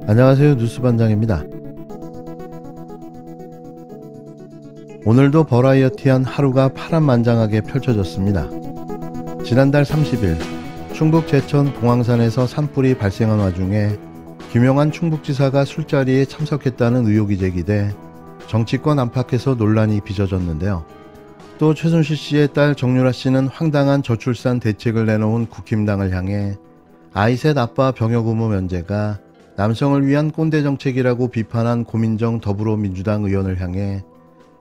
안녕하세요, 뉴스반장입니다. 오늘도 버라이어티한 하루가 파란만장하게 펼쳐졌습니다. 지난달 30일 충북 제천 봉황산에서 산불이 발생한 와중에 김영환 충북지사가 술자리에 참석했다는 의혹이 제기돼 정치권 안팎에서 논란이 빚어졌는데요. 또 최순실 씨의 딸 정유라 씨는 황당한 저출산 대책을 내놓은 국힘당을 향해 아이셋 아빠 병역 의무 면제가 남성을 위한 꼰대 정책이라고 비판한 고민정 더불어민주당 의원을 향해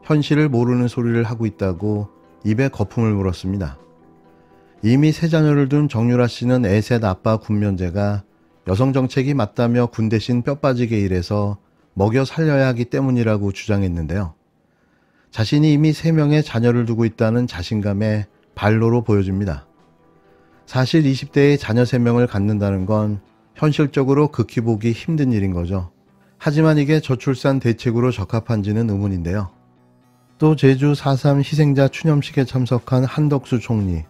현실을 모르는 소리를 하고 있다고 입에 거품을 물었습니다. 이미 세 자녀를 둔 정유라 씨는 애셋 아빠 군 면제가 여성 정책이 맞다며 군 대신 뼈 빠지게 일해서 먹여 살려야 하기 때문이라고 주장했는데요. 자신이 이미 3명의 자녀를 두고 있다는 자신감의 발로로 보여집니다. 사실 20대의 자녀 3명을 갖는다는 건 현실적으로 극히 보기 힘든 일인 거죠. 하지만 이게 저출산 대책으로 적합한지는 의문인데요. 또 제주 4.3 희생자 추념식에 참석한 한덕수 총리,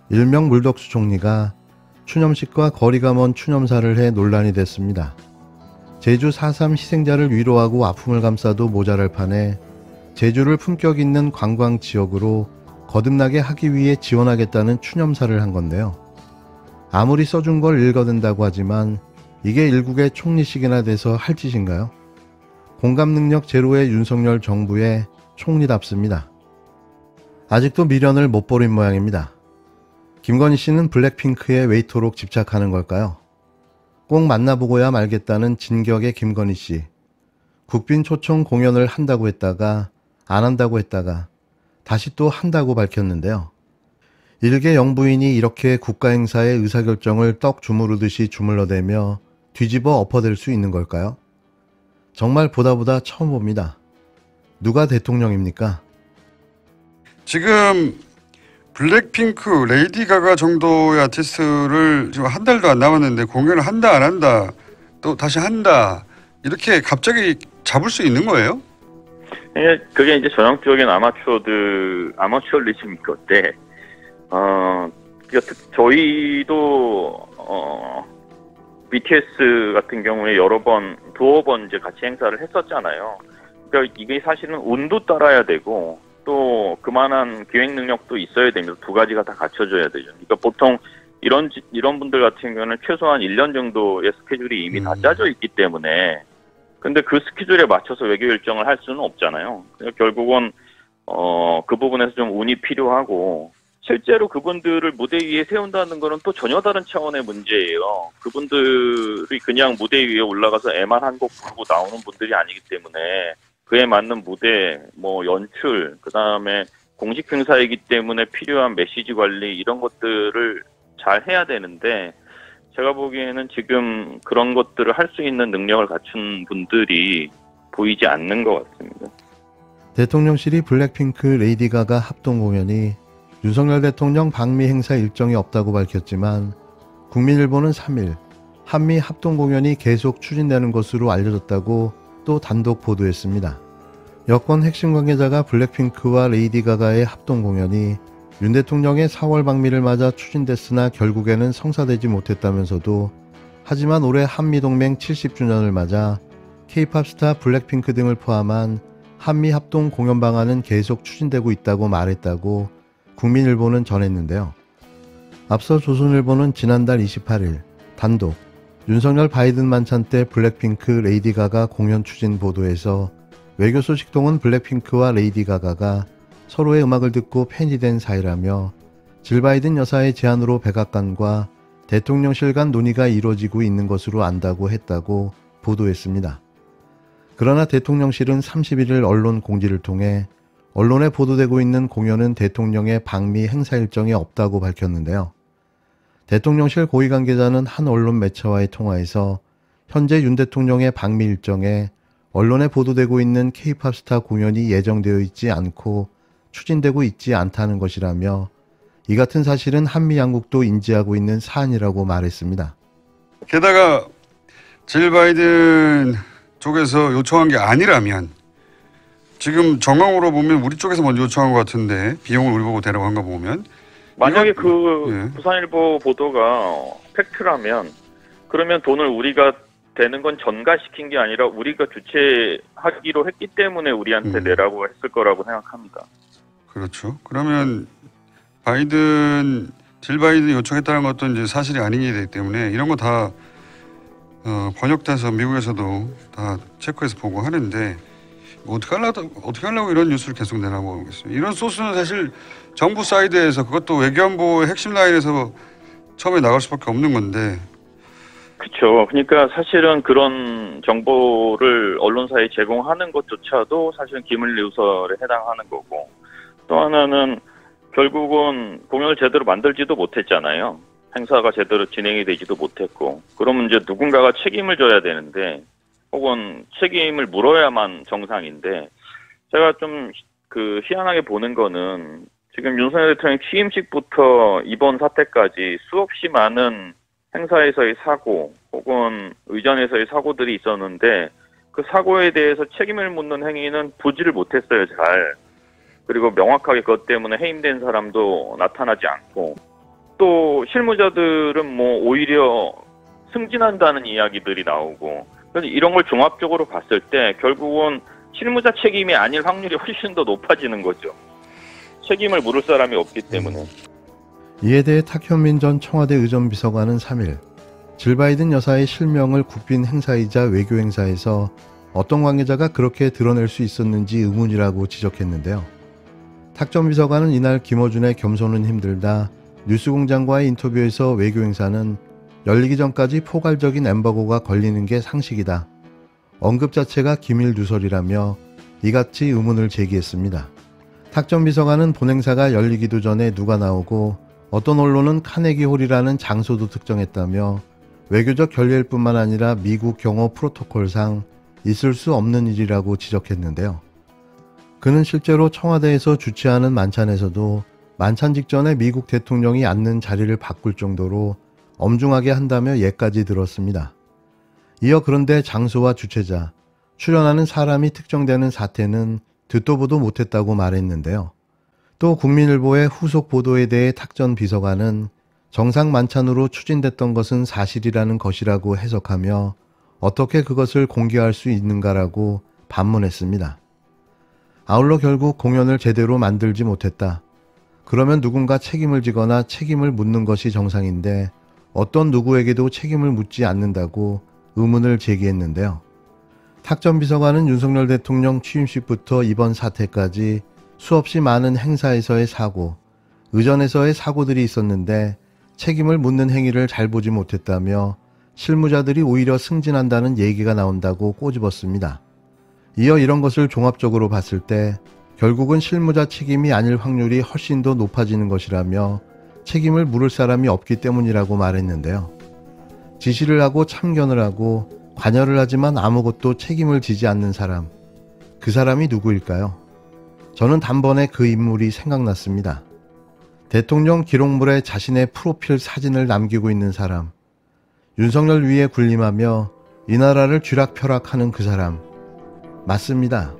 일명 물덕수 총리가 추념식과 거리가 먼 추념사를 해 논란이 됐습니다. 제주 4.3 희생자를 위로하고 아픔을 감싸도 모자랄 판에 제주를 품격 있는 관광 지역으로 거듭나게 하기 위해 지원하겠다는 추념사를 한 건데요. 아무리 써준 걸 읽어댄다고 하지만 이게 일국의 총리식이나 돼서 할 짓인가요? 공감 능력 제로의 윤석열 정부의 총리답습니다. 아직도 미련을 못 버린 모양입니다. 김건희 씨는 블랙핑크에 웨이토록 집착하는 걸까요? 꼭 만나보고야 말겠다는 진격의 김건희 씨. 국빈 초청 공연을 한다고 했다가 안 한다고 했다가 다시 또 한다고 밝혔는데요. 일개 영부인이 이렇게 국가행사의 의사결정을 떡 주무르듯이 주물러대며 뒤집어 엎어댈 수 있는 걸까요? 정말 보다 처음 봅니다. 누가 대통령입니까? 지금 블랙핑크, 레이디 가가 정도의 아티스트를 지금 한 달도 안 남았는데 공연을 한다 안 한다 또 다시 한다 이렇게 갑자기 잡을 수 있는 거예요? 그게 이제 전형적인 아마추어리즘인 건데 저희도 BTS 같은 경우에 두어 번 이제 같이 행사를 했었잖아요. 그러니까 이게 사실은 운도 따라야 되고 또 그만한 기획 능력도 있어야 됩니다. 두 가지가 다 갖춰져야 되죠. 그러니까 보통 이런 분들 같은 경우는 최소한 1년 정도의 스케줄이 이미 다 짜져 있기 때문에 근데 그 스케줄에 맞춰서 외교 일정을 할 수는 없잖아요. 그러니까 결국은 그 부분에서 좀 운이 필요하고 실제로 그분들을 무대 위에 세운다는 거는 또 전혀 다른 차원의 문제예요. 그분들이 그냥 무대 위에 올라가서 애만 한 곡 부르고 나오는 분들이 아니기 때문에 그에 맞는 무대, 연출, 그 다음에 공식 행사이기 때문에 필요한 메시지 관리 이런 것들을 잘 해야 되는데 제가 보기에는 지금 그런 것들을 할 수 있는 능력을 갖춘 분들이 보이지 않는 것 같습니다. 대통령실이 블랙핑크, 레이디 가가 합동 공연이 윤석열 대통령 방미 행사 일정이 없다고 밝혔지만 국민일보는 3일 한미 합동 공연이 계속 추진되는 것으로 알려졌다고 또 단독 보도했습니다. 여권 핵심 관계자가 블랙핑크와 레이디 가가의 합동 공연이 윤 대통령의 4월 방미를 맞아 추진됐으나 결국에는 성사되지 못했다면서도 하지만 올해 한미동맹 70주년을 맞아 K-팝 스타 블랙핑크 등을 포함한 한미 합동 공연 방안은 계속 추진되고 있다고 말했다고 국민일보는 전했는데요. 앞서 조선일보는 지난달 28일 단독 윤석열 바이든 만찬 때 블랙핑크, 레이디 가가 공연 추진 보도에서 외교 소식통은 블랙핑크와 레이디 가가가 서로의 음악을 듣고 팬이 된 사이라며 질 바이든 여사의 제안으로 백악관과 대통령실 간 논의가 이루어지고 있는 것으로 안다고 했다고 보도했습니다. 그러나 대통령실은 31일 언론 공지를 통해 언론에 보도되고 있는 공연은 대통령의 방미 행사 일정에 없다고 밝혔는데요. 대통령실 고위 관계자는 한 언론 매체와의 통화에서 현재 윤 대통령의 방미 일정에 언론에 보도되고 있는 K-팝 스타 공연이 예정되어 있지 않고 추진되고 있지 않다는 것이라며 이 같은 사실은 한미 양국도 인지하고 있는 사안이라고 말했습니다. 게다가 질 바이든 쪽에서 요청한 게 아니라면 지금 정황으로 보면 우리 쪽에서 먼저 요청한 것 같은데 비용을 우리 보고 대라고 한 거 보면 만약에 예. 부산일보 보도가 팩트라면 그러면 돈을 우리가 되는 건 전가시킨 게 아니라 우리가 주최하기로 했기 때문에 우리한테 내라고 했을 거라고 생각합니다. 그렇죠. 그러면 질 바이든이 요청했다는 것도 이제 사실이 아니게 되기 때문에 이런 거 다 번역돼서 미국에서도 다 체크해서 보고 하는데 뭐 어떻게 하려고 이런 뉴스를 계속 내라고 하겠어요. 이런 소스는 사실 정부 사이드에서 그것도 외교안보의 핵심 라인에서 처음에 나갈 수밖에 없는 건데. 그렇죠. 그러니까 사실은 그런 정보를 언론사에 제공하는 것조차도 사실은 기밀누설에 해당하는 거고, 또 하나는 결국은 공연을 제대로 만들지도 못했잖아요. 행사가 제대로 진행이 되지도 못했고, 그러면 이제 누군가가 책임을 져야 되는데, 혹은 책임을 물어야만 정상인데, 제가 좀 희한하게 보는 거는 지금 윤석열 대통령 취임식부터 이번 사태까지 수없이 많은 행사에서의 사고 혹은 의전에서의 사고들이 있었는데 그 사고에 대해서 책임을 묻는 행위는 보지를 못했어요, 잘. 그리고 명확하게 그것 때문에 해임된 사람도 나타나지 않고, 또 실무자들은 뭐 오히려 승진한다는 이야기들이 나오고, 그래서 이런 걸 종합적으로 봤을 때 결국은 실무자 책임이 아닐 확률이 훨씬 더 높아지는 거죠. 책임을 물을 사람이 없기 때문에. 이에 대해 탁현민 전 청와대 의전비서관은 3일 질 바이든 여사의 실명을 국빈 행사이자 외교 행사에서 어떤 관계자가 그렇게 드러낼 수 있었는지 의문이라고 지적했는데요. 탁 전 비서관은 이날 김어준의 겸손은 힘들다 뉴스공장과의 인터뷰에서 외교 행사는 열리기 전까지 포괄적인 엠바고가 걸리는 게 상식이다. 언급 자체가 기밀 누설이라며 이같이 의문을 제기했습니다. 탁 전 비서관은 본행사가 열리기도 전에 누가 나오고 어떤 언론은 카네기홀이라는 장소도 특정했다며 외교적 결례일 뿐만 아니라 미국 경호 프로토콜상 있을 수 없는 일이라고 지적했는데요. 그는 실제로 청와대에서 주최하는 만찬에서도 만찬 직전에 미국 대통령이 앉는 자리를 바꿀 정도로 엄중하게 한다며 예까지 들었습니다. 이어 그런데 장소와 주최자, 출연하는 사람이 특정되는 사태는 듣도 보도 못했다고 말했는데요. 또 국민일보의 후속 보도에 대해 탁 전 비서관은 정상 만찬으로 추진됐던 것은 사실이라는 것이라고 해석하며 어떻게 그것을 공개할 수 있는가라고 반문했습니다. 아울러 결국 공연을 제대로 만들지 못했다. 그러면 누군가 책임을 지거나 책임을 묻는 것이 정상인데 어떤 누구에게도 책임을 묻지 않는다고 의문을 제기했는데요. 탁 전 비서관은 윤석열 대통령 취임식부터 이번 사태까지 수없이 많은 행사에서의 사고, 의전에서의 사고들이 있었는데 책임을 묻는 행위를 잘 보지 못했다며 실무자들이 오히려 승진한다는 얘기가 나온다고 꼬집었습니다. 이어 이런 것을 종합적으로 봤을 때 결국은 실무자 책임이 아닐 확률이 훨씬 더 높아지는 것이라며 책임을 물을 사람이 없기 때문이라고 말했는데요. 지시를 하고 참견을 하고 관여를 하지만 아무것도 책임을 지지 않는 사람, 그 사람이 누구일까요? 저는 단번에 그 인물이 생각났습니다. 대통령 기록물에 자신의 프로필 사진을 남기고 있는 사람, 윤석열 위에 군림하며 이 나라를 쥐락펴락하는 그 사람. 맞습니다.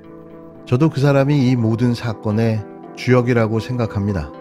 저도 그 사람이 이 모든 사건의 주역이라고 생각합니다.